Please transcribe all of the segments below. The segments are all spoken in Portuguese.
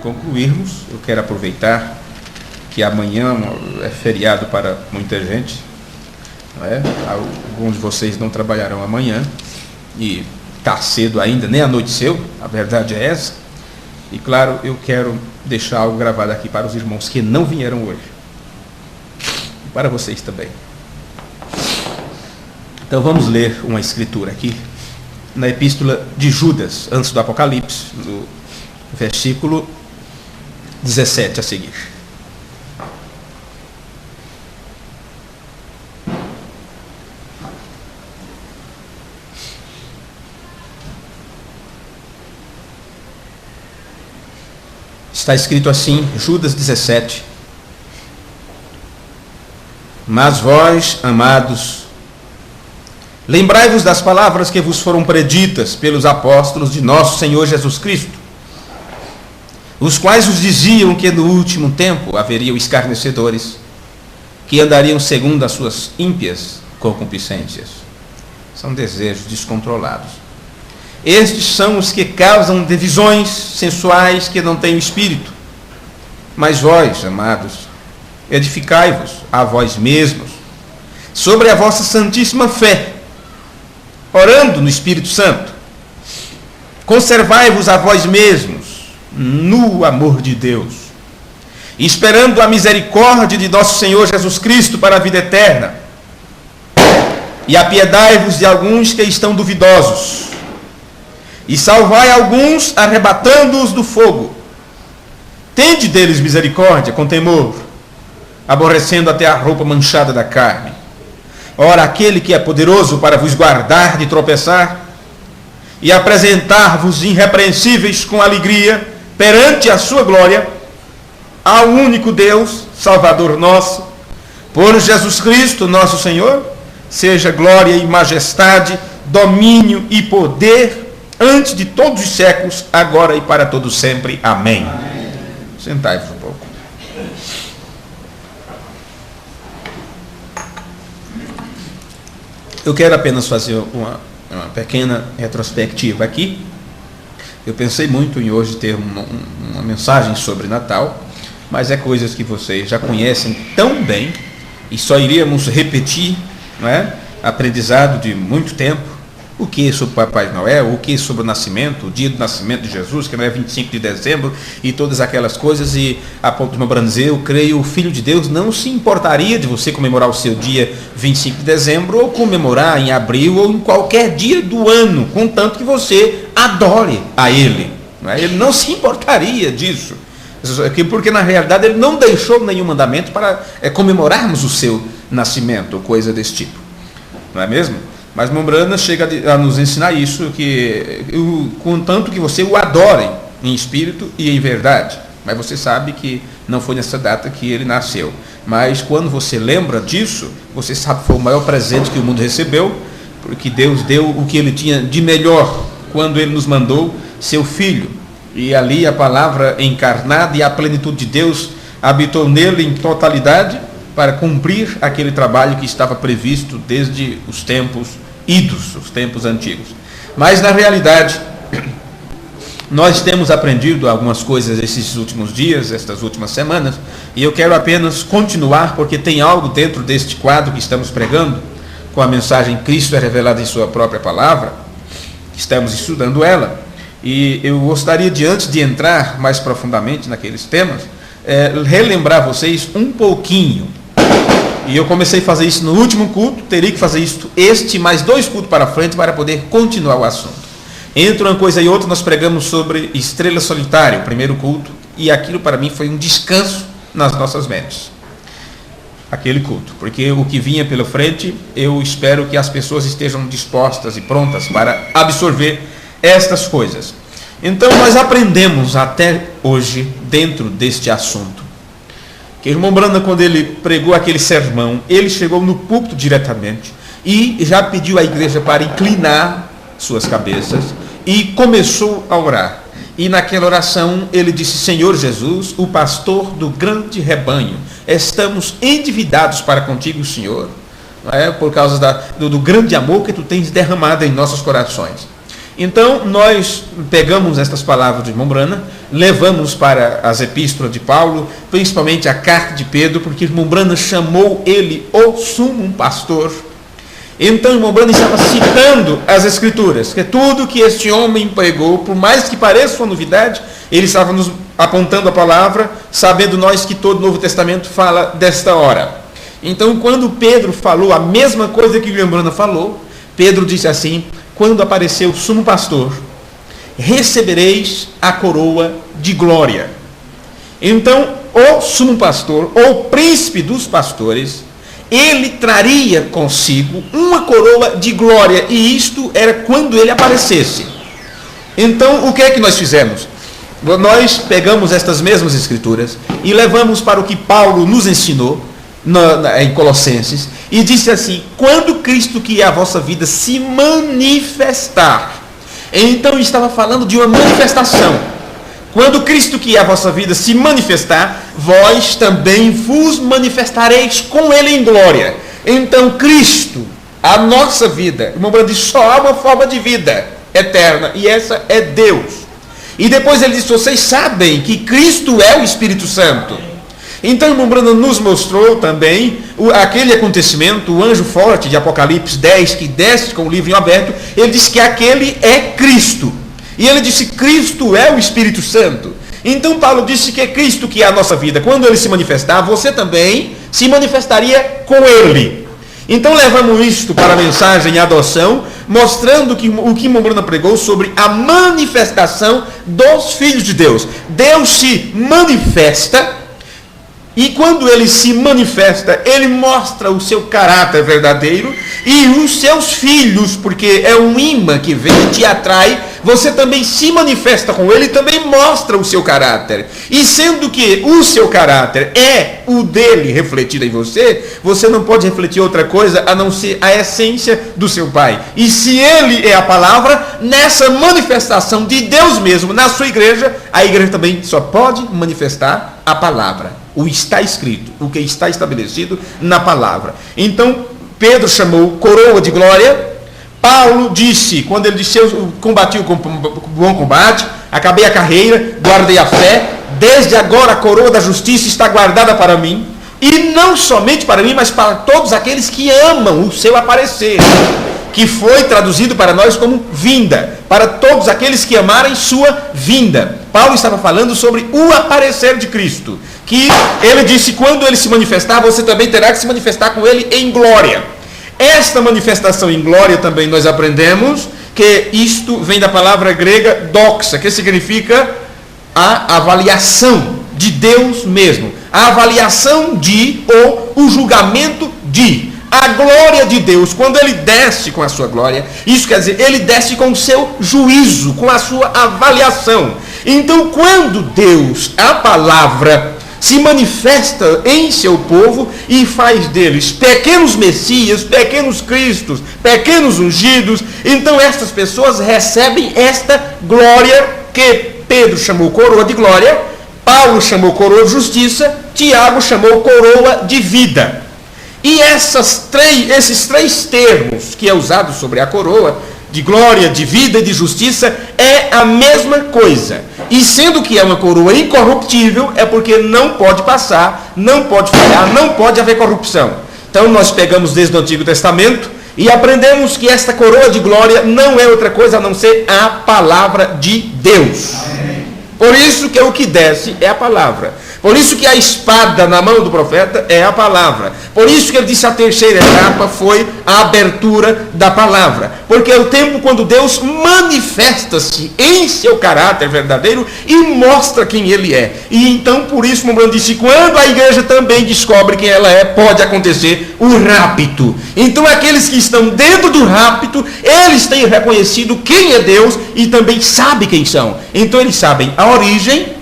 concluirmos, eu quero aproveitar que amanhã é feriado para muita gente, não é? Alguns de vocês não trabalharão amanhã, e está cedo ainda, nem anoiteceu, a verdade é essa. E claro, eu quero deixar algo gravado aqui para os irmãos que não vieram hoje, e para vocês também. Então vamos ler uma escritura aqui, na epístola de Judas, antes do Apocalipse, no versículo 17 a seguir. Está escrito assim, Judas 17: Mas vós, amados, lembrai-vos das palavras que vos foram preditas pelos apóstolos de nosso Senhor Jesus Cristo, os quais vos diziam que no último tempo haveriam escarnecedores, que andariam segundo as suas ímpias concupiscências. São desejos descontrolados. Estes são os que causam divisões sensuais que não têm espírito. Mas vós, amados, edificai-vos a vós mesmos sobre a vossa santíssima fé, orando no Espírito Santo. Conservai-vos a vós mesmos no amor de Deus, esperando a misericórdia de nosso Senhor Jesus Cristo para a vida eterna. E apiedai-vos de alguns que estão duvidosos, e salvai alguns, arrebatando-os do fogo. Tende deles misericórdia com temor, aborrecendo até a roupa manchada da carne. Ora, aquele que é poderoso para vos guardar de tropeçar e apresentar-vos irrepreensíveis com alegria perante a sua glória, ao único Deus, Salvador nosso, por Jesus Cristo, nosso Senhor, seja glória e majestade, domínio e poder antes de todos os séculos, agora e para todos sempre. Amém. Sentai-vos um pouco. Eu quero apenas fazer uma pequena retrospectiva aqui. Eu pensei muito em hoje ter uma mensagem sobre Natal, mas é coisas que vocês já conhecem tão bem e só iríamos repetir, não é? Aprendizado de muito tempo. O que sobre o Papai Noel, o que sobre o nascimento, o dia do nascimento de Jesus, que não é 25 de dezembro, e todas aquelas coisas. E a ponto de meu dizer, eu creio, o Filho de Deus não se importaria de você comemorar o seu dia 25 de dezembro, ou comemorar em abril, ou em qualquer dia do ano, contanto que você adore a Ele. Não é? Ele não se importaria disso, porque na realidade Ele não deixou nenhum mandamento para comemorarmos o seu nascimento, ou coisa desse tipo. Não é mesmo? Mas Mombrana chega a nos ensinar isso, que contanto que você o adore em espírito e em verdade. Mas você sabe que não foi nessa data que ele nasceu. Mas quando você lembra disso, você sabe que foi o maior presente que o mundo recebeu, porque Deus deu o que Ele tinha de melhor quando Ele nos mandou seu Filho. E ali a palavra encarnada e a plenitude de Deus habitou nele em totalidade, para cumprir aquele trabalho que estava previsto desde os tempos idos, os tempos antigos. Mas na realidade, nós temos aprendido algumas coisas esses últimos dias, estas últimas semanas, e eu quero apenas continuar, porque tem algo dentro deste quadro que estamos pregando, com a mensagem Cristo é revelado em sua própria palavra. Estamos estudando ela, e eu gostaria de, antes de entrar mais profundamente naqueles temas, relembrar vocês um pouquinho. E eu comecei a fazer isso no último culto, teria que fazer isso mais 2 cultos para frente para poder continuar o assunto. Entre uma coisa e outra, nós pregamos sobre estrela solitária, o primeiro culto, e aquilo para mim foi um descanso nas nossas mentes. Aquele culto, porque o que vinha pela frente, eu espero que as pessoas estejam dispostas e prontas para absorver estas coisas. Então nós aprendemos até hoje, dentro deste assunto, que o irmão Branda, quando ele pregou aquele sermão, ele chegou no púlpito diretamente e já pediu à igreja para inclinar suas cabeças e começou a orar. E naquela oração ele disse: Senhor Jesus, o pastor do grande rebanho, estamos endividados para contigo, Senhor, não é? Por causa do grande amor que tu tens derramado em nossos corações. Então, nós pegamos estas palavras de irmão Brana, levamos para as epístolas de Paulo, principalmente a carta de Pedro, porque irmão Brana chamou ele o sumo pastor. Então, irmão Brana estava citando as Escrituras, que tudo que este homem pregou, por mais que pareça uma novidade, ele estava nos apontando a palavra, sabendo nós que todo o Novo Testamento fala desta hora. Então, quando Pedro falou a mesma coisa que o irmão Brana falou, Pedro disse assim: quando apareceu o sumo pastor, recebereis a coroa de glória. Então, o sumo pastor, ou príncipe dos pastores, ele traria consigo uma coroa de glória, e isto era quando ele aparecesse. Então, o que é que nós fizemos? Nós pegamos estas mesmas escrituras e levamos para o que Paulo nos ensinou em Colossenses, e disse assim: quando Cristo, que é a vossa vida, se manifestar. Então estava falando de uma manifestação. Quando Cristo, que é a vossa vida, se manifestar, vós também vos manifestareis com ele em glória. Então Cristo, a nossa vida, o irmão Brando diz, só há uma forma de vida eterna, e essa é Deus. E depois ele diz: vocês sabem que Cristo é o Espírito Santo. Então, o irmão Brandon nos mostrou também aquele acontecimento, o anjo forte de Apocalipse 10, que desce com o livro em aberto. Ele disse que aquele é Cristo. E ele disse: Cristo é o Espírito Santo. Então, Paulo disse que é Cristo que é a nossa vida. Quando ele se manifestar, você também se manifestaria com ele. Então, levamos isto para a mensagem adoção, mostrando que o que irmão Brandon pregou sobre a manifestação dos filhos de Deus. Deus se manifesta. E quando ele se manifesta, ele mostra o seu caráter verdadeiro, e os seus filhos, porque é um imã que vem e te atrai, você também se manifesta com ele e também mostra o seu caráter. E sendo que o seu caráter é o dele refletido em você, você não pode refletir outra coisa a não ser a essência do seu pai. E se ele é a palavra, nessa manifestação de Deus mesmo na sua igreja, a igreja também só pode manifestar a palavra. O está escrito, o que está estabelecido na palavra. Então, Pedro chamou coroa de glória. Paulo disse, quando ele disse: eu combati o bom combate, acabei a carreira, guardei a fé, desde agora a coroa da justiça está guardada para mim, e não somente para mim, mas para todos aqueles que amam o seu aparecer, que foi traduzido para nós como vinda, para todos aqueles que amarem sua vinda. Paulo estava falando sobre o aparecer de Cristo, que ele disse: quando ele se manifestar, você também terá que se manifestar com ele em glória. Esta manifestação em glória também nós aprendemos que isto vem da palavra grega doxa, que significa a avaliação de Deus mesmo, a avaliação de, ou o julgamento de. A glória de Deus, quando ele desce com a sua glória, isso quer dizer, ele desce com o seu juízo, com a sua avaliação. Então, quando Deus, a palavra, se manifesta em seu povo e faz deles pequenos messias, pequenos cristos, pequenos ungidos, então estas pessoas recebem esta glória que Pedro chamou coroa de glória, Paulo chamou coroa de justiça, Tiago chamou coroa de vida. E esses três termos que é usado sobre a coroa, de glória, de vida e de justiça, é a mesma coisa. E sendo que é uma coroa incorruptível, é porque não pode passar, não pode falhar, não pode haver corrupção. Então nós pegamos desde o Antigo Testamento e aprendemos que esta coroa de glória não é outra coisa a não ser a palavra de Deus. Amém. Por isso que o que desce é a palavra. Por isso que a espada na mão do profeta é a palavra. Por isso que ele disse: a terceira etapa foi a abertura da palavra. Porque é o tempo quando Deus manifesta-se em seu caráter verdadeiro e mostra quem ele é. E então, por isso, o Brando disse, quando a igreja também descobre quem ela é, pode acontecer o rapto. Então, aqueles que estão dentro do rapto, eles têm reconhecido quem é Deus e também sabem quem são. Então, eles sabem a origem,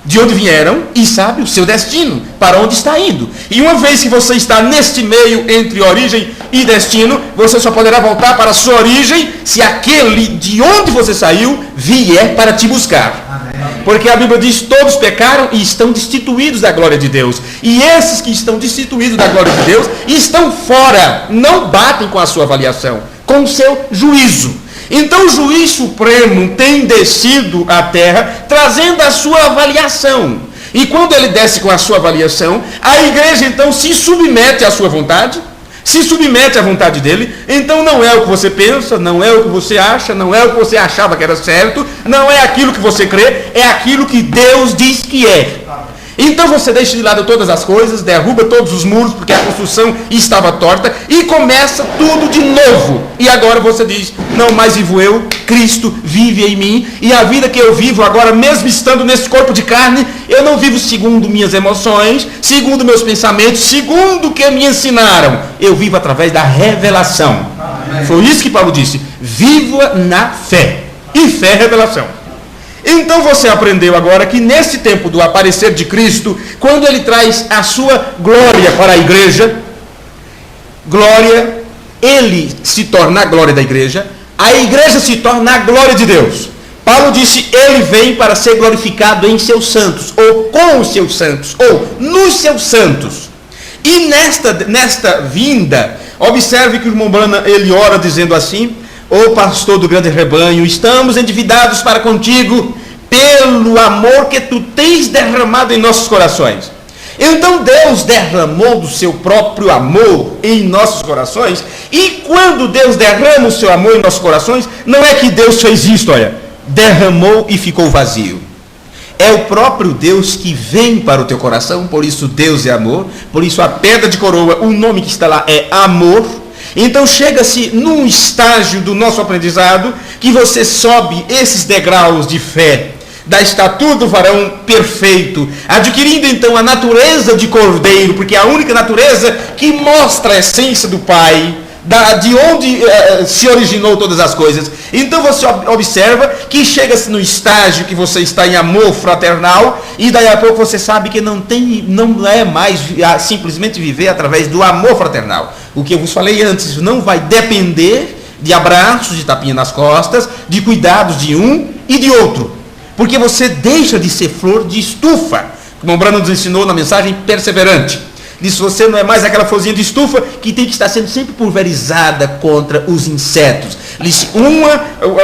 de onde vieram, e sabe o seu destino, para onde está indo. E uma vez que você está neste meio entre origem e destino, você só poderá voltar para a sua origem se aquele de onde você saiu vier para te buscar. Amém. Porque a Bíblia diz: todos pecaram e estão destituídos da glória de Deus. E esses que estão destituídos da glória de Deus estão fora, não batem com a sua avaliação, com o seu juízo. Então o juiz supremo tem descido à terra, trazendo a sua avaliação. E quando ele desce com a sua avaliação, a igreja então se submete à sua vontade, se submete à vontade dele. Então não é o que você pensa, não é o que você acha, não é o que você achava que era certo, não é aquilo que você crê, é aquilo que Deus diz que é. Então você deixa de lado todas as coisas, derruba todos os muros, porque a construção estava torta, e começa tudo de novo. E agora você diz: não mais vivo eu, Cristo vive em mim, e a vida que eu vivo agora, mesmo estando nesse corpo de carne, eu não vivo segundo minhas emoções, segundo meus pensamentos, segundo o que me ensinaram. Eu vivo através da revelação. Amém. Foi isso que Paulo disse: viva na fé. E fé é revelação. Então você aprendeu agora que nesse tempo do aparecer de Cristo, quando ele traz a sua glória para a igreja, glória, ele se torna a glória da igreja, a igreja se torna a glória de Deus. Paulo disse: ele vem para ser glorificado em seus santos, ou com os seus santos, ou nos seus santos. E nesta vinda, observe que o irmão Branham, ele ora dizendo assim: ó pastor do grande rebanho, estamos endividados para contigo pelo amor que tu tens derramado em nossos corações. Então Deus derramou do seu próprio amor em nossos corações. E quando Deus derrama o seu amor em nossos corações, não é que Deus fez isto, olha, derramou e ficou vazio. É o próprio Deus que vem para o teu coração. Por isso Deus é amor, por isso a pedra de coroa, o nome que está lá é amor. Então chega-se num estágio do nosso aprendizado que você sobe esses degraus de fé, da estatura do varão perfeito, adquirindo então a natureza de cordeiro, porque é a única natureza que mostra a essência do Pai, de onde se originou todas as coisas. Então você observa que chega-se no estágio que você está em amor fraternal, e daí a pouco você sabe que não é mais simplesmente viver através do amor fraternal. O que eu vos falei antes não vai depender de abraços, de tapinha nas costas, de cuidados de um e de outro, porque você deixa de ser flor de estufa, como o Branham nos ensinou na mensagem perseverante. Diz: você não é mais aquela florzinha de estufa que tem que estar sendo sempre pulverizada contra os insetos. Diz: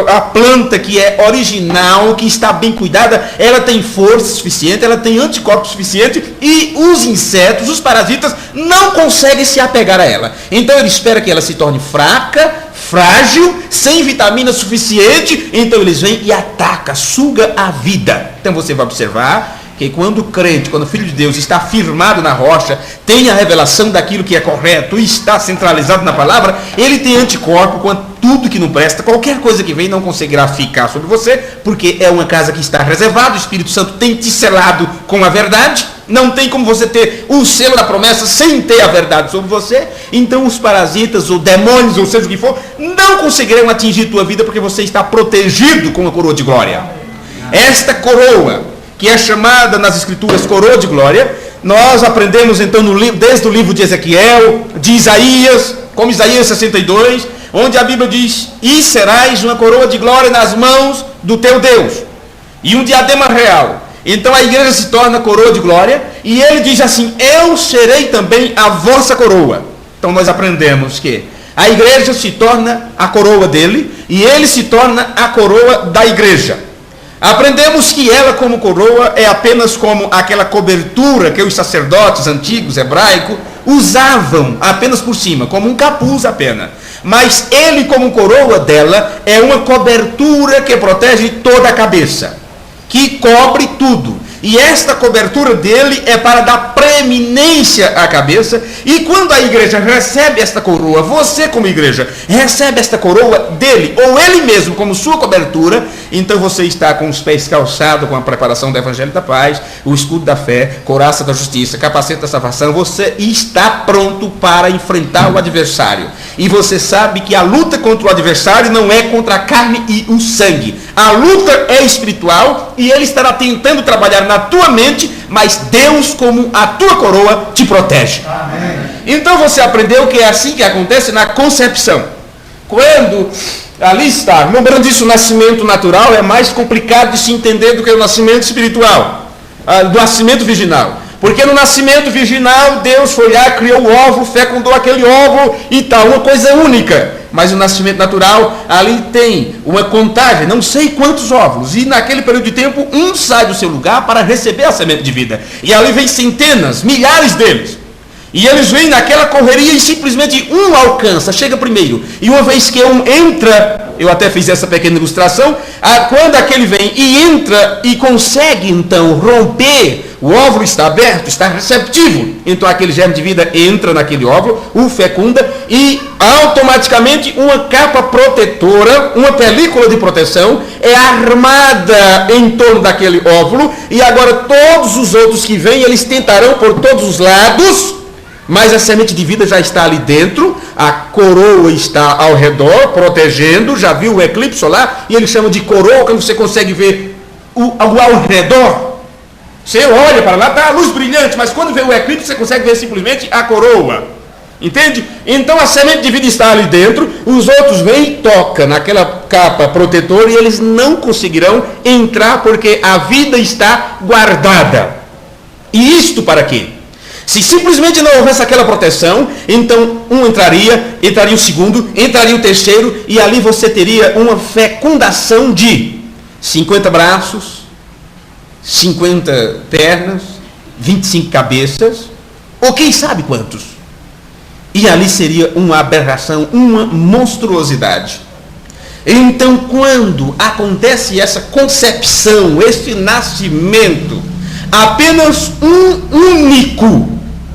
a planta que é original, que está bem cuidada, ela tem força suficiente, ela tem anticorpos suficiente, e os insetos, os parasitas, não conseguem se apegar a ela. Então ele espera que ela se torne fraca, frágil, sem vitamina suficiente, então eles vêm e atacam, suga a vida. Então você vai observar que quando o crente, quando o Filho de Deus está firmado na rocha, tem a revelação daquilo que é correto e está centralizado na palavra, ele tem anticorpo contra tudo que não presta. Qualquer coisa que vem não conseguirá ficar sobre você, porque é uma casa que está reservada, o Espírito Santo tem te selado com a verdade. Não tem como você ter o selo da promessa sem ter a verdade sobre você. Então os parasitas, ou demônios, ou seja o que for, não conseguirão atingir tua vida, porque você está protegido com a coroa de glória. Esta coroa, que é chamada nas escrituras coroa de glória, nós aprendemos então desde o livro de Ezequiel, de Isaías, como Isaías 62, onde a Bíblia diz: e serás uma coroa de glória nas mãos do teu Deus, e um diadema real. Então a igreja se torna coroa de glória, e ele diz assim: eu serei também a vossa coroa. Então nós aprendemos que a igreja se torna a coroa dele, e ele se torna a coroa da igreja. Aprendemos que ela, como coroa, é apenas como aquela cobertura que os sacerdotes antigos, hebraicos, usavam apenas por cima, como um capuz apenas. Mas ele, como coroa dela, é uma cobertura que protege toda a cabeça, que cobre tudo. E esta cobertura dele é para dar preeminência à cabeça. E quando a igreja recebe esta coroa, você como igreja recebe esta coroa dele, ou ele mesmo como sua cobertura, então você está com os pés calçados com a preparação do Evangelho da Paz, o escudo da fé, couraça da justiça, capacete da salvação. Você está pronto para enfrentar o adversário. E você sabe que a luta contra o adversário não é contra a carne e o sangue. A luta é espiritual, e ele estará tentando trabalhar na tua mente, mas Deus, como a tua coroa, te protege. Amém. Então você aprendeu que é assim que acontece na concepção. Quando ali está, lembrando disso, o nascimento natural é mais complicado de se entender do que o nascimento espiritual, do nascimento virginal. Porque no nascimento virginal, Deus foi lá, criou o óvulo, fecundou aquele óvulo e tal, uma coisa única. mas o nascimento natural, ali tem uma contagem, não sei quantos óvulos, e naquele período de tempo, um sai do seu lugar para receber a semente de vida, e ali vem centenas, milhares deles, e eles vêm naquela correria e simplesmente um alcança, chega primeiro, e uma vez que um entra, eu até fiz essa pequena ilustração, quando aquele vem e entra e consegue então romper, o óvulo está aberto, está receptivo, então aquele germe de vida entra naquele óvulo, o fecunda e automaticamente uma capa protetora, uma película de proteção é armada em torno daquele óvulo, e agora todos os outros que vêm, eles tentarão por todos os lados, mas a semente de vida já está ali dentro, a coroa está ao redor, protegendo, já viu o eclipse solar, e ele chama de coroa, quando você consegue ver ao redor. Você olha para lá, está a luz brilhante, mas quando vê o eclipse, você consegue ver simplesmente a coroa. Entende? Então a semente de vida está ali dentro, os outros vêm e tocam naquela capa protetora, e eles não conseguirão entrar, porque a vida está guardada. E isto para quê? Se simplesmente não houvesse aquela proteção, então um entraria o segundo, entraria o terceiro, e ali você teria uma fecundação de 50 braços, 50 pernas, 25 cabeças, ou quem sabe quantos. E ali seria uma aberração, uma monstruosidade. Então, quando acontece essa concepção, esse nascimento, apenas um único,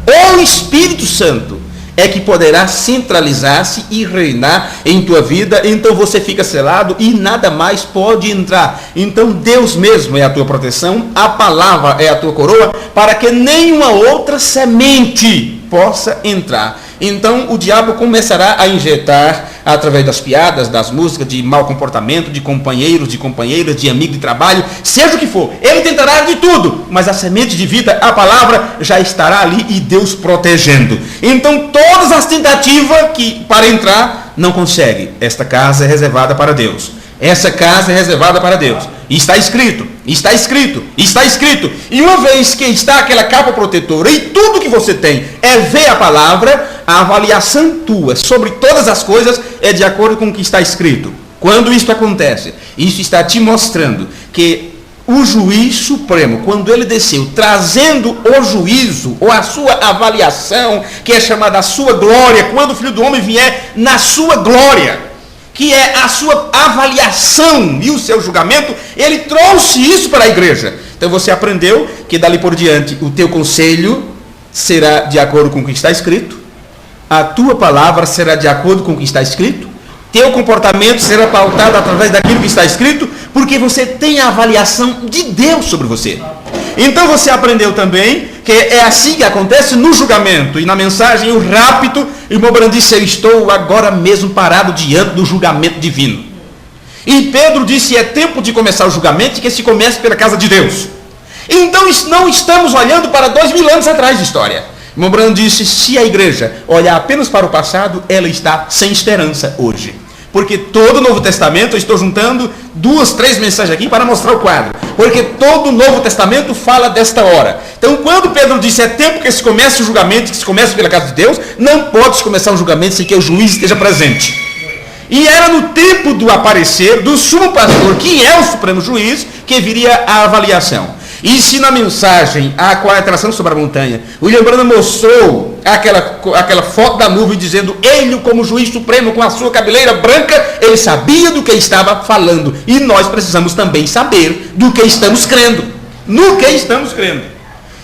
o Espírito Santo, é que poderá centralizar-se e reinar em tua vida. Então você fica selado e nada mais pode entrar. Então Deus mesmo é a tua proteção, a palavra é a tua coroa, para que nenhuma outra semente possa entrar. Então o diabo começará a injetar, através das piadas, das músicas, de mau comportamento, de companheiros, de companheiras, de amigo de trabalho, seja o que for, ele tentará de tudo, mas a semente de vida, a palavra, já estará ali, e Deus protegendo. Então todas as tentativas para entrar, não consegue. Esta casa é reservada para Deus. Essa casa é reservada para Deus. Está escrito, está escrito, está escrito. E uma vez que está aquela capa protetora, e tudo que você tem é ver a palavra, a avaliação tua sobre todas as coisas é de acordo com o que está escrito. Quando isso acontece, isso está te mostrando que o juiz supremo, quando ele desceu, trazendo o juízo, ou a sua avaliação, que é chamada a sua glória, quando o Filho do Homem vier na sua glória, que é a sua avaliação e o seu julgamento, ele trouxe isso para a igreja. Então você aprendeu que dali por diante o teu conselho será de acordo com o que está escrito, a tua palavra será de acordo com o que está escrito, teu comportamento será pautado através daquilo que está escrito, porque você tem a avaliação de Deus sobre você. Então você aprendeu também que é assim que acontece no julgamento. E na mensagem, o rápido, irmão Branham disse: eu estou agora mesmo parado diante do julgamento divino. E Pedro disse: é tempo de começar o julgamento, que se comece pela casa de Deus. Então não estamos olhando para 2000 anos atrás de história. Irmão Branham disse: se a igreja olhar apenas para o passado, ela está sem esperança hoje. Porque todo o Novo Testamento, eu estou juntando 2, 3 mensagens aqui para mostrar o quadro. Porque todo o Novo Testamento fala desta hora. Então, quando Pedro disse é tempo que se comece o julgamento, que se comece pela casa de Deus, não pode se começar um julgamento sem que o juiz esteja presente. E era no tempo do aparecer do sumo pastor, que é o supremo juiz, que viria a avaliação. E se na mensagem, a qual é a tração sobre a montanha, William Branham mostrou aquela foto da nuvem dizendo: ele como juiz supremo com a sua cabeleira branca, ele sabia do que estava falando. E nós precisamos também saber do que estamos crendo. No que estamos crendo.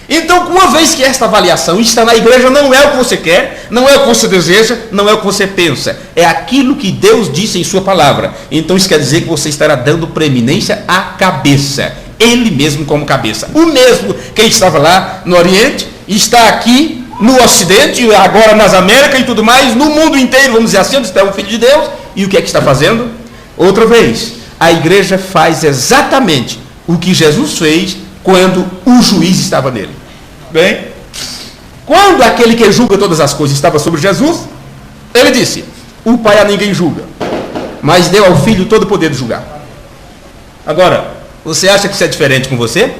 Então, uma vez que esta avaliação está na igreja, não é o que você quer, não é o que você deseja, não é o que você pensa. É aquilo que Deus disse em sua palavra. Então isso quer dizer que você estará dando preeminência à cabeça. Ele mesmo como cabeça. O mesmo que estava lá no Oriente, está aqui no Ocidente, agora nas Américas e tudo mais, no mundo inteiro, vamos dizer assim, onde está o Filho de Deus. E o que é que está fazendo? Outra vez, a igreja faz exatamente o que Jesus fez quando o juiz estava nele. Bem, quando aquele que julga todas as coisas estava sobre Jesus, ele disse: o Pai a ninguém julga, mas deu ao Filho todo o poder de julgar. Agora, você acha que isso é diferente com você?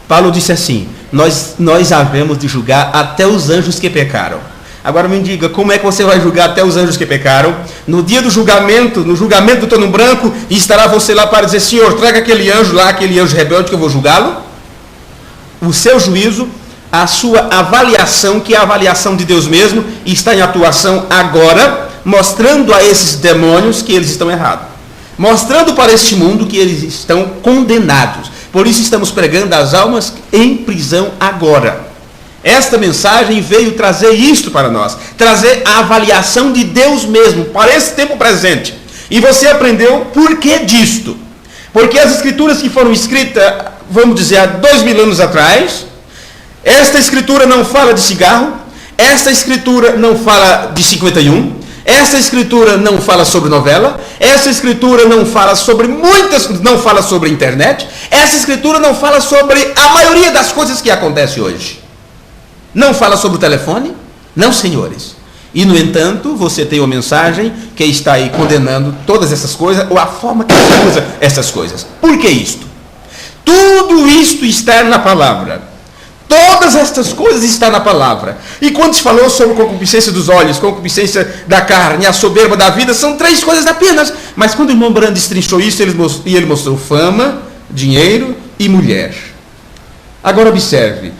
Paulo disse assim: nós havemos de julgar até os anjos que pecaram. Agora me diga, como é que você vai julgar até os anjos que pecaram? No dia do julgamento, no julgamento do trono branco, estará você lá para dizer: Senhor, traga aquele anjo lá, aquele anjo rebelde, que eu vou julgá-lo? O seu juízo, a sua avaliação, que é a avaliação de Deus mesmo, está em atuação agora, mostrando a esses demônios que eles estão errados. Mostrando para este mundo que eles estão condenados. Por isso estamos pregando as almas em prisão agora. Esta mensagem veio trazer isto para nós. Trazer a avaliação de Deus mesmo para esse tempo presente. E você aprendeu por que disto. Porque as escrituras que foram escritas, vamos dizer, há 2000 anos atrás, esta escritura não fala de cigarro, esta escritura não fala de 51, essa escritura não fala sobre novela, essa escritura não fala sobre não fala sobre internet, essa escritura não fala sobre a maioria das coisas que acontecem hoje. Não fala sobre o telefone, não, senhores. E, no entanto, você tem uma mensagem que está aí condenando todas essas coisas, ou a forma que você usa essas coisas. Por que isto? Tudo isto está na palavra. Todas estas coisas estão na palavra. E quando se falou sobre concupiscência dos olhos, concupiscência da carne, a soberba da vida, são 3 coisas apenas. Mas quando o irmão Brandt destrinchou isso, ele mostrou fama, dinheiro e mulher. Agora observe.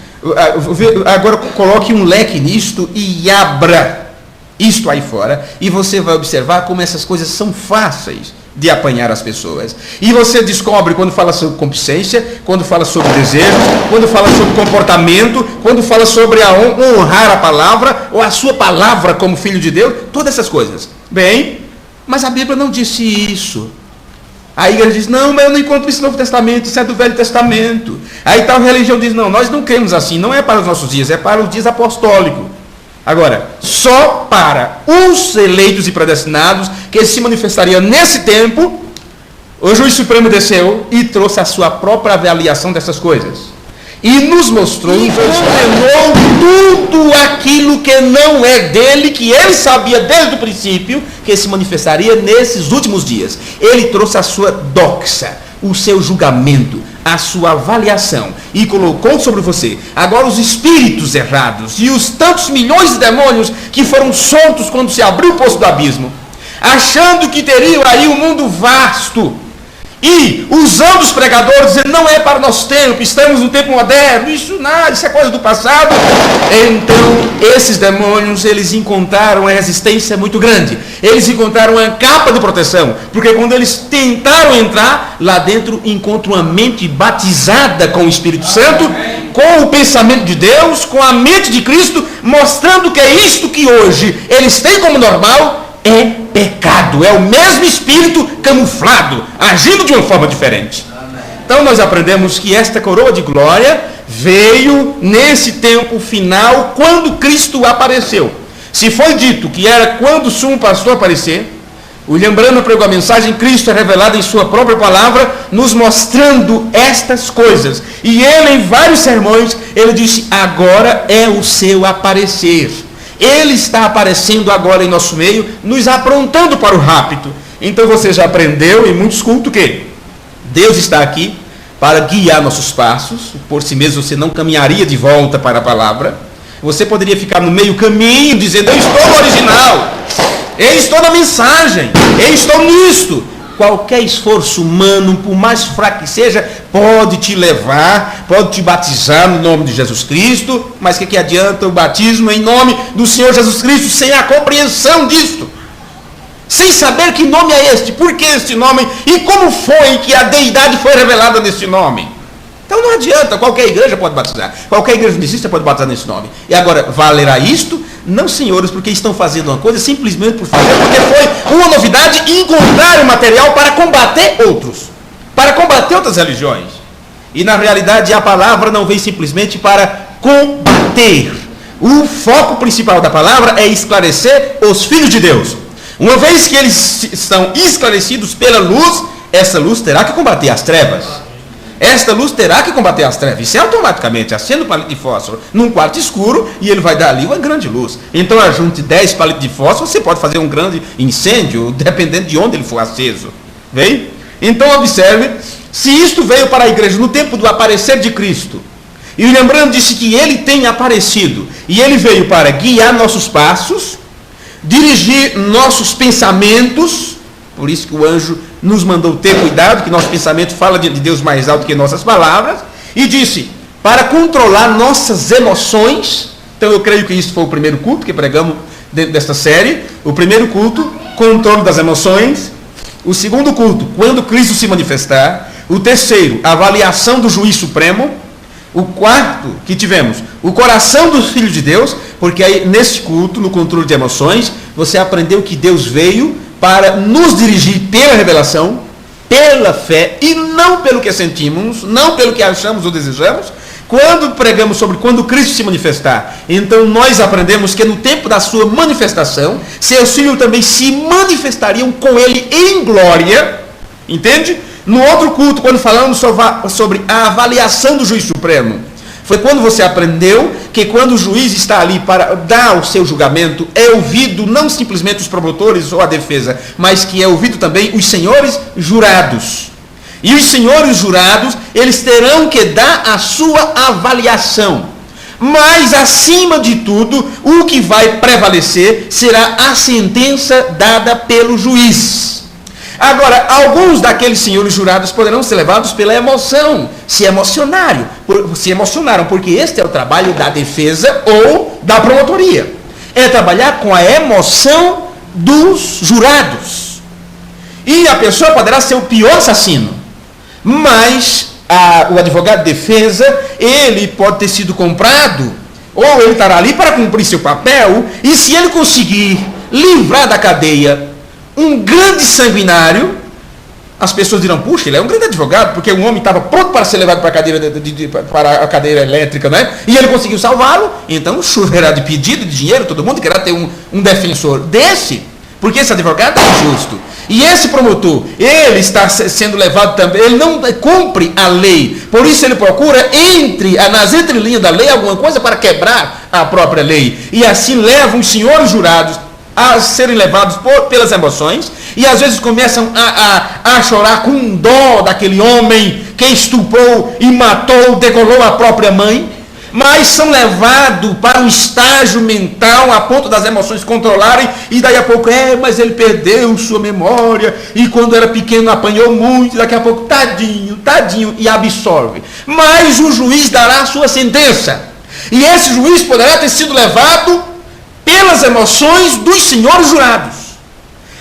Agora coloque um leque nisto e abra isto aí fora. E você vai observar como essas coisas são fáceis de apanhar as pessoas. E você descobre quando fala sobre concupiscência, quando fala sobre desejos, quando fala sobre comportamento, quando fala sobre honrar a palavra, ou a sua palavra como filho de Deus, todas essas coisas. Bem, mas a Bíblia não disse isso. A igreja diz: não, mas eu não encontro isso no Novo Testamento, isso é do Velho Testamento. Aí tal religião diz: não, nós não cremos assim, não é para os nossos dias, é para os dias apostólicos. Agora, só para os eleitos e predestinados, que se manifestaria nesse tempo, o juiz supremo desceu e trouxe a sua própria avaliação dessas coisas. E nos mostrou e condenou tudo aquilo que não é dele, que ele sabia desde o princípio, que se manifestaria nesses últimos dias. Ele trouxe a sua doxa, o seu julgamento, a sua avaliação, e colocou sobre você agora os espíritos errados e os tantos milhões de demônios que foram soltos quando se abriu o poço do abismo, achando que teriam aí um mundo vasto, e usando os pregadores, dizendo: não é para o nosso tempo, estamos no tempo moderno, isso é coisa do passado. Então esses demônios, eles encontraram uma resistência muito grande, eles encontraram uma capa de proteção, porque quando eles tentaram entrar lá dentro, encontram uma mente batizada com o Espírito Santo, com o pensamento de Deus, com a mente de Cristo, mostrando que é isto que hoje eles têm como normal, é pecado, é o mesmo espírito camuflado, agindo de uma forma diferente. Então nós aprendemos que esta coroa de glória veio nesse tempo final, quando Cristo apareceu. Se foi dito que era quando o sumo pastor aparecer, William Branham pregou a mensagem: Cristo é revelado em sua própria palavra, nos mostrando estas coisas. E ele, em vários sermões, ele disse: agora é o seu aparecer. Ele está aparecendo agora em nosso meio, nos aprontando para o rapto. Então você já aprendeu em muitos cultos que Deus está aqui para guiar nossos passos. Por si mesmo você não caminharia de volta para a palavra. Você poderia ficar no meio caminho dizendo: eu estou no original, eu estou na mensagem, eu estou nisto. Qualquer esforço humano, por mais fraco que seja, pode te levar, pode te batizar no nome de Jesus Cristo, mas que adianta o batismo em nome do Senhor Jesus Cristo sem a compreensão disto? Sem saber que nome é este, por que este nome e como foi que a deidade foi revelada nesse nome. Então não adianta, qualquer igreja pode batizar, qualquer igreja unicista pode batizar nesse nome. E agora, valerá isto? Não, senhores, porque estão fazendo uma coisa simplesmente por fazer, porque foi uma novidade e encontraram material para combater outros, para combater outras religiões. E na realidade a palavra não vem simplesmente para combater. O foco principal da palavra é esclarecer os filhos de Deus. Uma vez que eles são esclarecidos pela luz, essa luz terá que combater as trevas. Esta luz terá que combater as trevas. Isso é automaticamente. Acenda o palito de fósforo num quarto escuro e ele vai dar ali uma grande luz. Então ajunte 10 palitos de fósforo, você pode fazer um grande incêndio, dependendo de onde ele for aceso. Vem? Então observe, se isto veio para a igreja no tempo do aparecer de Cristo, E o lembrando disse que ele tem aparecido. E ele veio para guiar nossos passos, dirigir nossos pensamentos. Por isso que o anjo nos mandou ter cuidado, que nosso pensamento fala de Deus mais alto que nossas palavras. E disse, para controlar nossas emoções. Então eu creio que isso foi o primeiro culto que pregamos dentro desta série. O primeiro culto, controle das emoções. O segundo culto, quando Cristo se manifestar. O terceiro, avaliação do juiz supremo. O quarto que tivemos, o coração dos filhos de Deus, porque aí nesse culto, no controle de emoções, você aprendeu que Deus veio para nos dirigir pela revelação, pela fé, e não pelo que sentimos, não pelo que achamos ou desejamos. Quando pregamos sobre quando Cristo se manifestar, então nós aprendemos que no tempo da sua manifestação, seus filhos também se manifestariam com ele em glória, entende? No outro culto, quando falamos sobre a avaliação do juiz supremo, foi quando você aprendeu que quando o juiz está ali para dar o seu julgamento, é ouvido não simplesmente os promotores ou a defesa, mas que é ouvido também os senhores jurados. E os senhores jurados, eles terão que dar a sua avaliação. Mas, acima de tudo, o que vai prevalecer será a sentença dada pelo juiz. Agora, alguns daqueles senhores jurados poderão ser levados pela emoção, se emocionaram, porque este é o trabalho da defesa ou da promotoria. É trabalhar com a emoção dos jurados. E a pessoa poderá ser o pior assassino, mas o advogado de defesa, ele pode ter sido comprado, ou ele estará ali para cumprir seu papel, e se ele conseguir livrar da cadeia um grande sanguinário, as pessoas dirão, puxa, ele é um grande advogado, porque um homem estava pronto para ser levado para a cadeira, para a cadeira elétrica, né? E ele conseguiu salvá-lo, então choverá de pedido de dinheiro, todo mundo querá ter um defensor desse, porque esse advogado é injusto. E esse promotor, ele está sendo levado também, ele não cumpre a lei, por isso ele procura nas entrelinhas da lei alguma coisa para quebrar a própria lei, e assim leva os senhores jurados a serem levados pelas emoções, e às vezes começam a chorar com dó daquele homem que estuprou e matou, degolou a própria mãe, mas são levados para um estágio mental a ponto das emoções controlarem, e daí a pouco, mas ele perdeu sua memória, e quando era pequeno apanhou muito, daqui a pouco, tadinho, e absorve. Mas o juiz dará a sua sentença, e esse juiz poderá ter sido levado pelas emoções dos senhores jurados.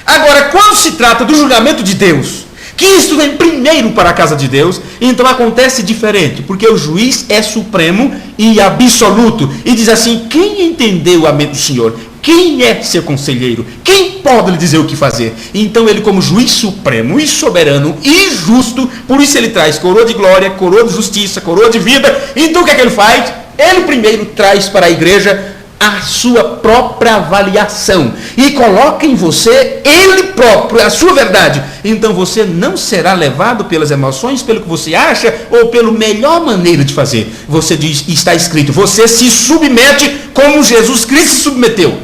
Agora, quando se trata do julgamento de Deus, que isto vem primeiro para a casa de Deus, então acontece diferente, porque o juiz é supremo e absoluto, e diz assim, quem entendeu a mente do Senhor? Quem é seu conselheiro? Quem pode lhe dizer o que fazer? Então ele, como juiz supremo e soberano e justo, por isso ele traz coroa de glória, coroa de justiça, coroa de vida. Então o que é que ele faz? Ele primeiro traz para a igreja a sua própria avaliação e coloca em você ele próprio, a sua verdade. Então você não será levado pelas emoções, pelo que você acha ou pela melhor maneira de fazer. Você diz, está escrito, você se submete como Jesus Cristo se submeteu.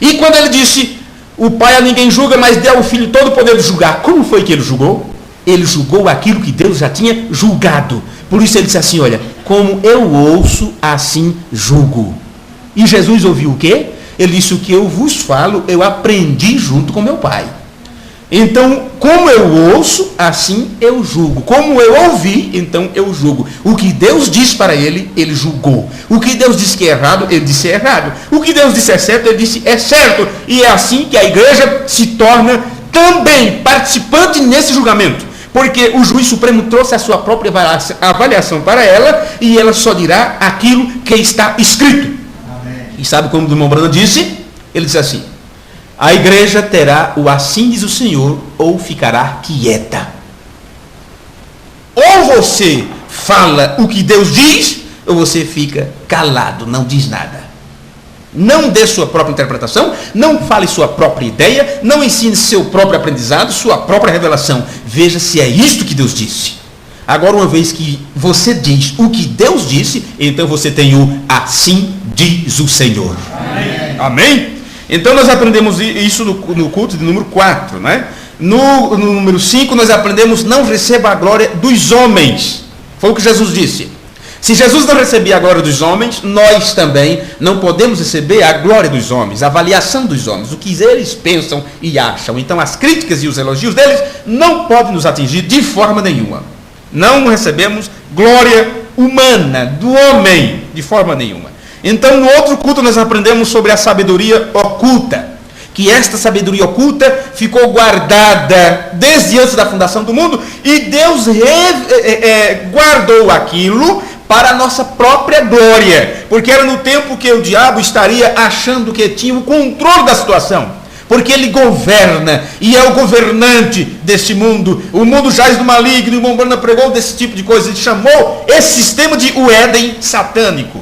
E quando ele disse, o Pai a ninguém julga, mas deu ao Filho todo o poder de julgar, como foi que ele julgou? Ele julgou aquilo que Deus já tinha julgado. Por isso ele disse assim, olha, como eu ouço, assim julgo. E Jesus ouviu o quê? Ele disse, o que eu vos falo, eu aprendi junto com meu Pai. Então, como eu ouço, assim eu julgo. Como eu ouvi, então eu julgo. O que Deus disse para ele, ele julgou. O que Deus disse que é errado, ele disse é errado. O que Deus disse é certo, ele disse é certo. E é assim que a igreja se torna também participante nesse julgamento. Porque o juiz supremo trouxe a sua própria avaliação para ela, e ela só dirá aquilo que está escrito. E sabe como o irmão Brando disse? Ele disse assim, a igreja terá o assim diz o Senhor, ou ficará quieta. Ou você fala o que Deus diz, ou você fica calado, não diz nada. Não dê sua própria interpretação, não fale sua própria ideia, não ensine seu próprio aprendizado, sua própria revelação. Veja se é isto que Deus disse. Agora, uma vez que você diz o que Deus disse, então você tem o assim diz o Senhor. Amém? Amém? Então nós aprendemos isso no culto de número 4, né? No número 5 nós aprendemos não receba a glória dos homens. Foi o que Jesus disse. Se Jesus não recebia a glória dos homens, nós também não podemos receber a glória dos homens, a avaliação dos homens, o que eles pensam e acham. Então as críticas e os elogios deles não podem nos atingir de forma nenhuma. Não recebemos glória humana, do homem, de forma nenhuma. Então no outro culto nós aprendemos sobre a sabedoria oculta, que esta sabedoria oculta ficou guardada desde antes da fundação do mundo, e Deus guardou aquilo para a nossa própria glória, porque era no tempo que o diabo estaria achando que tinha o controle da situação, porque ele governa e é o governante deste mundo. O mundo jaz do maligno, e o Mombrana pregou desse tipo de coisa, ele chamou esse sistema de o Éden satânico.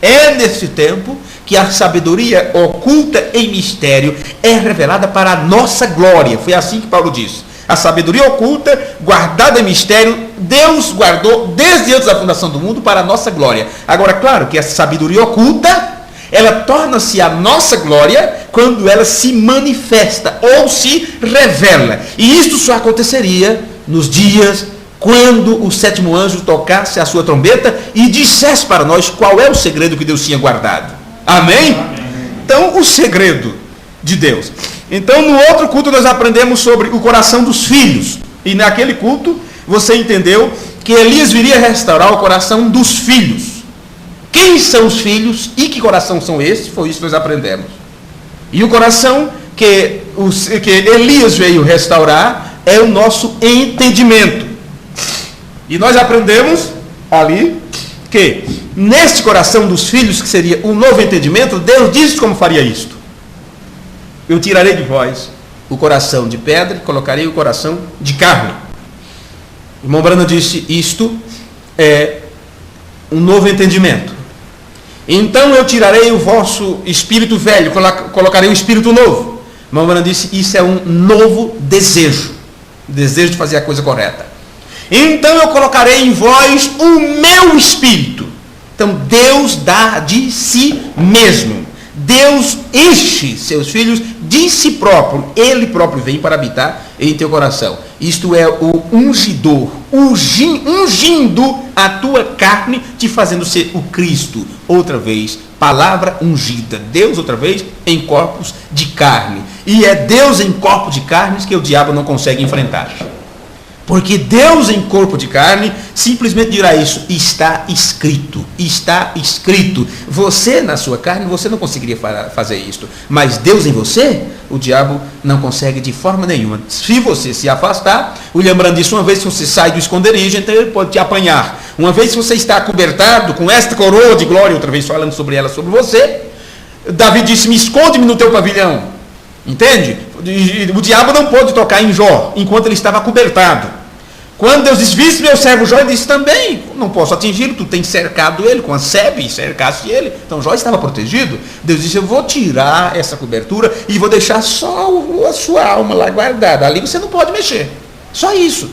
É nesse tempo que a sabedoria oculta em mistério é revelada para a nossa glória. Foi assim que Paulo disse. A sabedoria oculta, guardada em mistério, Deus guardou desde antes da fundação do mundo para a nossa glória. Agora, claro que essa sabedoria oculta, ela torna-se a nossa glória quando ela se manifesta ou se revela. E isto só aconteceria nos dias quando o sétimo anjo tocasse a sua trombeta e dissesse para nós qual é o segredo que Deus tinha guardado. Amém? Então, o segredo de Deus. Então, no outro culto nós aprendemos sobre o coração dos filhos. E naquele culto, você entendeu que Elias viria restaurar o coração dos filhos. Quem são os filhos e que coração são esses? Foi isso que nós aprendemos. E o coração que Elias veio restaurar é o nosso entendimento. E nós aprendemos ali que neste coração dos filhos, que seria o novo entendimento, Deus disse como faria isto. Eu tirarei de vós o coração de pedra e colocarei o coração de carne. O irmão Brana disse, isto é um novo entendimento. Então eu tirarei o vosso espírito velho, colocarei um espírito novo. O irmão Brana disse, isso é um novo desejo. Desejo de fazer a coisa correta. Então eu colocarei em vós o meu espírito. Então Deus dá de si mesmo. Deus enche seus filhos de si próprio. Ele próprio vem para habitar em teu coração. Isto é o ungidor, ungindo a tua carne, te fazendo ser o Cristo. Outra vez, palavra ungida. Deus outra vez em corpos de carne. E é Deus em corpo de carnes que o diabo não consegue enfrentar. Porque Deus em corpo de carne simplesmente dirá isso, está escrito, está escrito. Você na sua carne, você não conseguiria fazer isto. Mas Deus em você, o diabo não consegue de forma nenhuma. Se você se afastar, William Branham disse, uma vez que você sai do esconderijo, então ele pode te apanhar. Uma vez que você está acobertado com esta coroa de glória, outra vez falando sobre ela, sobre você, Davi disse, me esconde-me no teu pavilhão. Entende? O diabo não pôde tocar em Jó, enquanto ele estava acobertado. Quando Deus disse, viste meu servo Jó, ele disse também, não posso atingi-lo, tu tens cercado ele com a sebe, cercaste ele. Então Jó estava protegido. Deus disse, eu vou tirar essa cobertura e vou deixar só a sua alma lá guardada. Ali você não pode mexer. Só isso.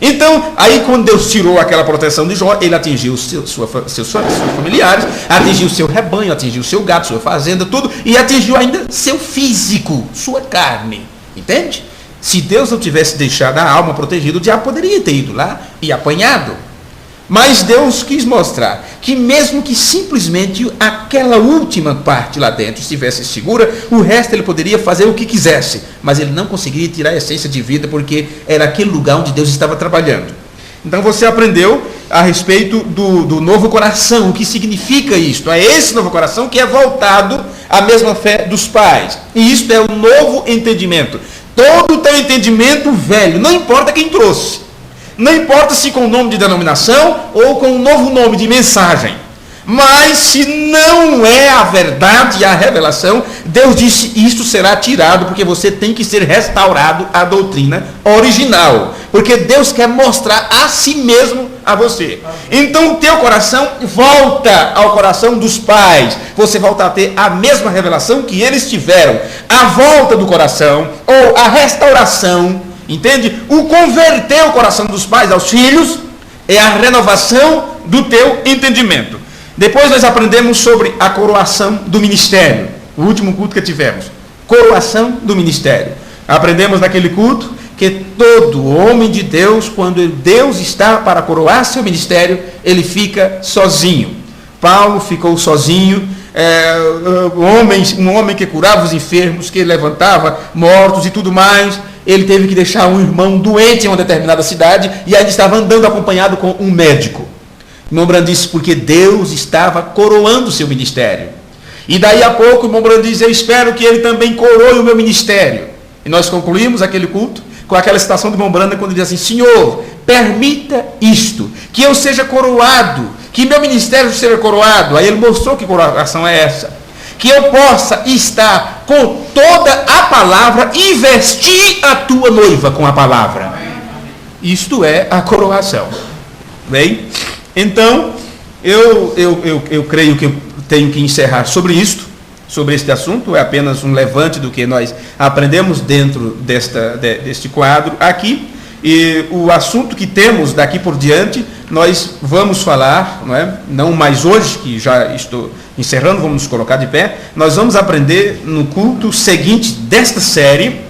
Então, aí quando Deus tirou aquela proteção de Jó, ele atingiu seus familiares, atingiu seu rebanho, atingiu seu gato, sua fazenda, tudo, e atingiu ainda seu físico, sua carne. Entende? Se Deus não tivesse deixado a alma protegida, o diabo poderia ter ido lá e apanhado. Mas Deus quis mostrar que mesmo que simplesmente aquela última parte lá dentro estivesse segura, o resto ele poderia fazer o que quisesse. Mas ele não conseguiria tirar a essência de vida, porque era aquele lugar onde Deus estava trabalhando. Então você aprendeu a respeito do novo coração, o que significa isto. É esse novo coração que é voltado à mesma fé dos pais. E isto é o novo entendimento. Todo o teu entendimento velho, não importa quem trouxe, não importa se com o nome de denominação ou com um novo nome de mensagem, mas se não é a verdade e a revelação, Deus disse, isto será tirado, porque você tem que ser restaurado à doutrina original, porque Deus quer mostrar a si mesmo a você. Então o teu coração volta ao coração dos pais, você volta a ter a mesma revelação que eles tiveram. A volta do coração, ou a restauração, entende? O converter o coração dos pais aos filhos é a renovação do teu entendimento. Depois nós aprendemos sobre a coroação do ministério, o último culto que tivemos. Coroação do ministério. Aprendemos naquele culto que todo homem de Deus, quando Deus está para coroar seu ministério, ele fica sozinho. Paulo ficou sozinho, um homem que curava os enfermos, que levantava mortos e tudo mais. Ele teve que deixar um irmão doente em uma determinada cidade e ainda estava andando acompanhado com um médico. Irmão Branham disse, porque Deus estava coroando o seu ministério. E daí a pouco o irmão Branham diz, eu espero que ele também coroe o meu ministério. E nós concluímos aquele culto com aquela citação do irmão Branham, quando ele diz assim, Senhor, permita isto, que eu seja coroado, que meu ministério seja coroado. Aí ele mostrou que coroação é essa. Que eu possa estar com toda a palavra e vestir a tua noiva com a palavra. Isto é a coroação. Bem, então, eu creio que eu tenho que encerrar sobre isto, sobre este assunto. É apenas um levante do que nós aprendemos dentro deste quadro aqui. E o assunto que temos daqui por diante, nós vamos falar, não mais hoje, que já estou encerrando, vamos nos colocar de pé. Nós vamos aprender no culto seguinte desta série,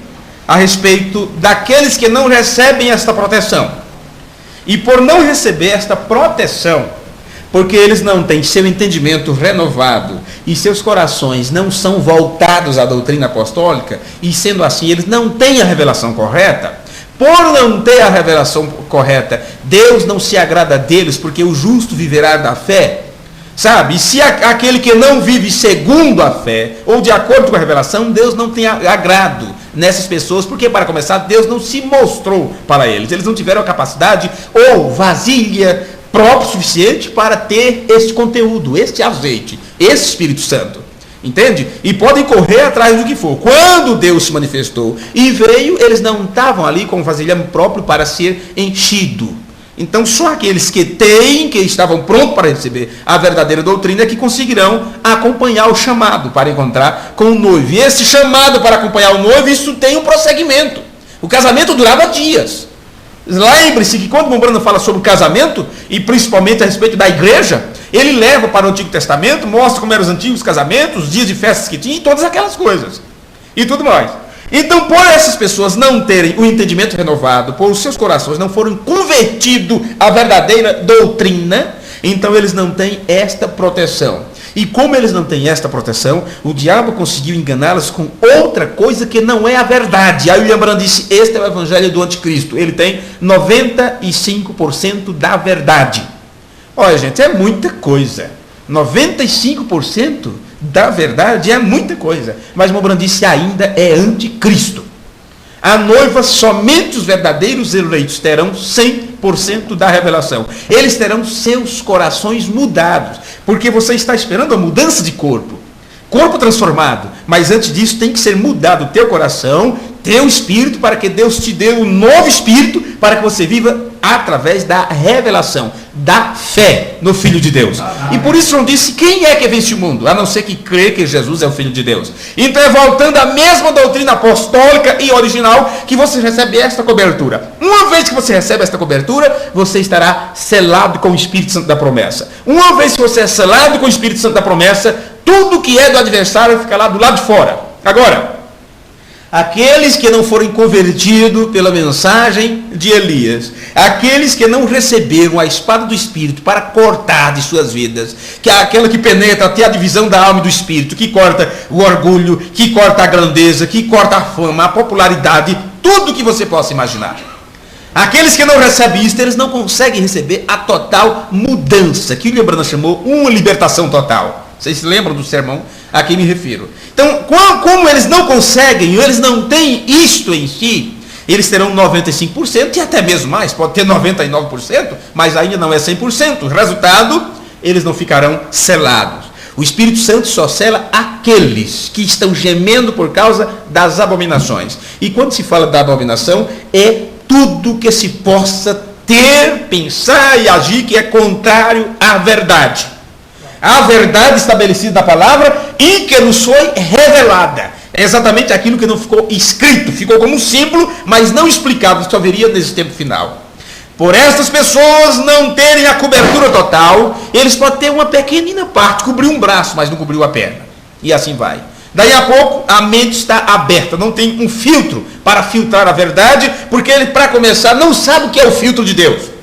a respeito daqueles que não recebem esta proteção. E por não receber esta proteção, porque eles não têm seu entendimento renovado e seus corações não são voltados à doutrina apostólica, e sendo assim, eles não têm a revelação correta. Por não ter a revelação correta, Deus não se agrada deles, porque o justo viverá da fé. Sabe? E se aquele que não vive segundo a fé, ou de acordo com a revelação, Deus não tem agrado nessas pessoas, porque, para começar, Deus não se mostrou para eles. Eles não tiveram a capacidade ou vasilha própria suficiente para ter este conteúdo, este azeite, esse Espírito Santo. Entende? E podem correr atrás do que for. Quando Deus se manifestou e veio, eles não estavam ali com vasilhame próprio para ser enchido. Então, só aqueles que estavam prontos para receber a verdadeira doutrina é que conseguirão acompanhar o chamado para encontrar com o noivo. E esse chamado para acompanhar o noivo, isso tem um prosseguimento. O casamento durava dias. Lembre-se que quando o Branham fala sobre o casamento, e principalmente a respeito da igreja, ele leva para o Antigo Testamento, mostra como eram os antigos casamentos, os dias de festas que tinha, e todas aquelas coisas. E tudo mais. Então, por essas pessoas não terem o entendimento renovado, por os seus corações não foram convertidos à verdadeira doutrina, então eles não têm esta proteção. E como eles não têm esta proteção, o diabo conseguiu enganá-los com outra coisa que não é a verdade. Aí o William Branham disse, este é o evangelho do anticristo. Ele tem 95% da verdade. Olha, gente, é muita coisa. 95% da verdade é muita coisa. Mas o Branham disse, ainda é anticristo. A noiva, somente os verdadeiros eleitos terão 100% da revelação. Eles terão seus corações mudados. Porque você está esperando a mudança de corpo. Corpo transformado. Mas antes disso tem que ser mudado o teu coração, teu espírito, para que Deus te dê um novo espírito, para que você viva através da revelação, da fé no Filho de Deus. E por isso João disse, quem é que vence o mundo? A não ser que crê que Jesus é o Filho de Deus. Então é voltando à mesma doutrina apostólica e original que você recebe esta cobertura. Uma vez que você recebe esta cobertura, você estará selado com o Espírito Santo da promessa. Uma vez que você é selado com o Espírito Santo da promessa, tudo que é do adversário fica lá do lado de fora. Agora, aqueles que não forem convertidos pela mensagem de Elias, aqueles que não receberam a espada do Espírito para cortar de suas vidas, que é aquela que penetra até a divisão da alma e do Espírito, que corta o orgulho, que corta a grandeza, que corta a fama, a popularidade, tudo que você possa imaginar. Aqueles que não recebem isso, eles não conseguem receber a total mudança, que o William Branham chamou uma libertação total. Vocês se lembram do sermão a que me refiro? Então, como eles não conseguem, eles não têm isto em si, eles terão 95% e até mesmo mais, pode ter 99%, mas ainda não é 100%. Resultado, eles não ficarão selados. O Espírito Santo só sela aqueles que estão gemendo por causa das abominações. E quando se fala da abominação, é tudo que se possa ter, pensar e agir que é contrário à verdade. A verdade estabelecida da palavra e que nos foi revelada. É exatamente aquilo que não ficou escrito, ficou como um símbolo, mas não explicado, só viria nesse tempo final. Por estas pessoas não terem a cobertura total, eles podem ter uma pequenina parte, cobrir um braço, mas não cobriu a perna. E assim vai. Daí a pouco a mente está aberta, não tem um filtro para filtrar a verdade, porque ele, para começar, não sabe o que é o filtro de Deus.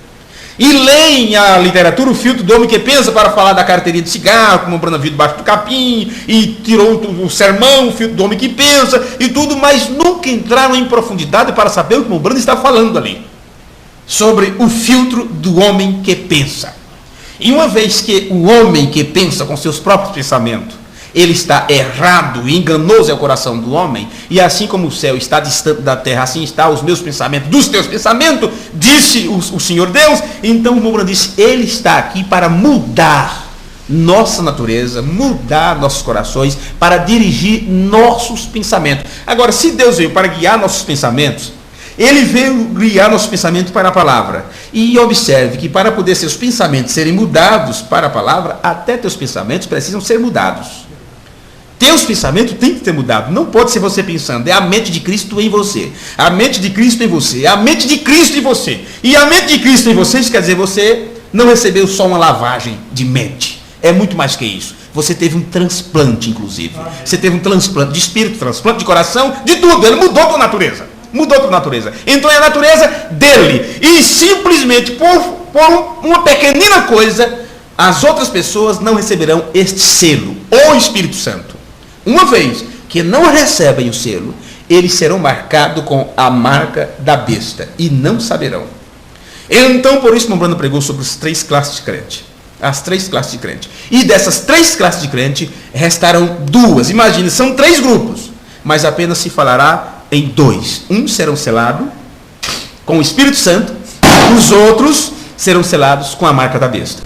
E leem a literatura, o filtro do homem que pensa, para falar da carteirinha de cigarro, como o Brando debaixo do capim, e tirou o sermão, o filtro do homem que pensa, e tudo, mas nunca entraram em profundidade para saber o que o Brando está falando ali, sobre o filtro do homem que pensa. E uma vez que o homem que pensa com seus próprios pensamentos, ele está errado e enganoso é o coração do homem, e assim como o céu está distante da terra, assim está os meus pensamentos dos teus pensamentos, disse o Senhor Deus. Então o Moura disse, ele está aqui para mudar nossa natureza, mudar nossos corações, para dirigir nossos pensamentos. Agora, se Deus veio para guiar nossos pensamentos, ele veio guiar nossos pensamentos para a palavra. E observe que para poder seus pensamentos serem mudados para a palavra, até teus pensamentos precisam ser mudados. Teus pensamentos têm que ser mudados. Não pode ser você pensando. É a mente de Cristo em você. A mente de Cristo em você. A mente de Cristo em você. E a mente de Cristo em você, isso quer dizer, você não recebeu só uma lavagem de mente. É muito mais que isso. Você teve um transplante, inclusive. Você teve um transplante de espírito, transplante de coração, de tudo. Ele mudou a tua natureza. Mudou a tua natureza. Então é a natureza dele. E simplesmente por uma pequenina coisa, as outras pessoas não receberão este selo, o Espírito Santo. Uma vez que não recebem o selo, eles serão marcados com a marca da besta e não saberão. Então, por isso, Mombrano pregou sobre as 3 classes de crente. As 3 classes de crente. E dessas 3 classes de crente, restarão 2. Imagine, são 3 grupos, mas apenas se falará em 2. Uns serão selados com o Espírito Santo, os outros serão selados com a marca da besta.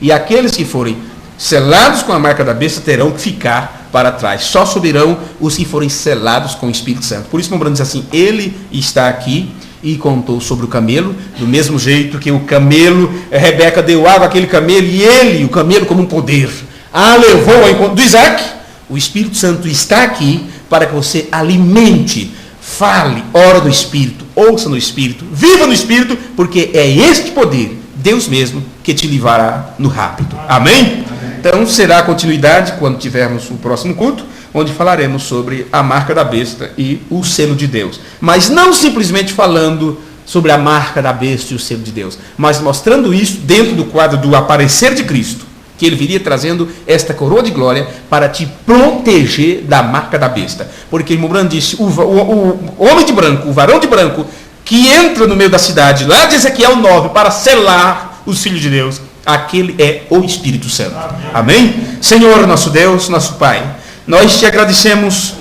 E aqueles que forem selados com a marca da besta terão que ficar para trás. Só subirão os que forem selados com o Espírito Santo. Por isso, Mombrano diz assim, ele está aqui e contou sobre o camelo, do mesmo jeito que o camelo, Rebeca deu água àquele camelo, e ele, o camelo como um poder, a levou ao encontro do Isaac. O Espírito Santo está aqui para que você alimente, fale, ora do Espírito, ouça no Espírito, viva no Espírito, porque é este poder, Deus mesmo, que te levará no rápido. Amém? Então será a continuidade quando tivermos o próximo culto, onde falaremos sobre a marca da besta e o selo de Deus. Mas não simplesmente falando sobre a marca da besta e o selo de Deus, mas mostrando isso dentro do quadro do aparecer de Cristo, que ele viria trazendo esta coroa de glória para te proteger da marca da besta. Porque Mombrano disse, o homem de branco, o varão de branco, que entra no meio da cidade, lá de Ezequiel 9, para selar os filhos de Deus, aquele é o Espírito Santo. Amém? Senhor, nosso Deus, nosso Pai, nós te agradecemos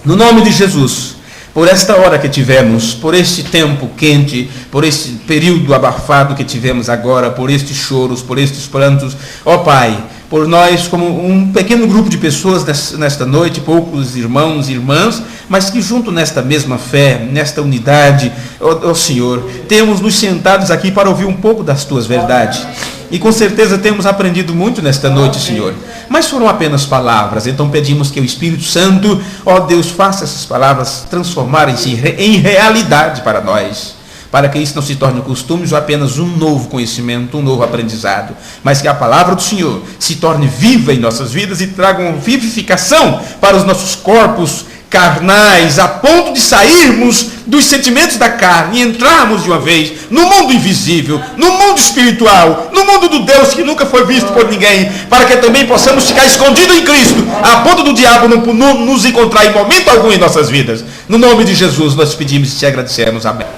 no nome de Jesus, por esta hora que tivemos, por este tempo quente, por este período abafado que tivemos agora, por estes choros, por estes prantos. Ó Pai, por nós como um pequeno grupo de pessoas nesta noite, poucos irmãos e irmãs, mas que junto nesta mesma fé, nesta unidade, ó Senhor, temos nos sentados aqui para ouvir um pouco das Tuas verdades. E com certeza temos aprendido muito nesta noite, Senhor. Mas foram apenas palavras, então pedimos que o Espírito Santo, ó Deus, faça essas palavras transformarem-se em realidade para nós, para que isso não se torne costumes ou apenas um novo conhecimento, um novo aprendizado, mas que a palavra do Senhor se torne viva em nossas vidas e traga uma vivificação para os nossos corpos carnais, a ponto de sairmos dos sentimentos da carne e entrarmos de uma vez no mundo invisível, no mundo espiritual, no mundo do Deus que nunca foi visto por ninguém, para que também possamos ficar escondidos em Cristo, a ponto do diabo não nos encontrar em momento algum em nossas vidas. No nome de Jesus nós pedimos e te agradecemos. Amém.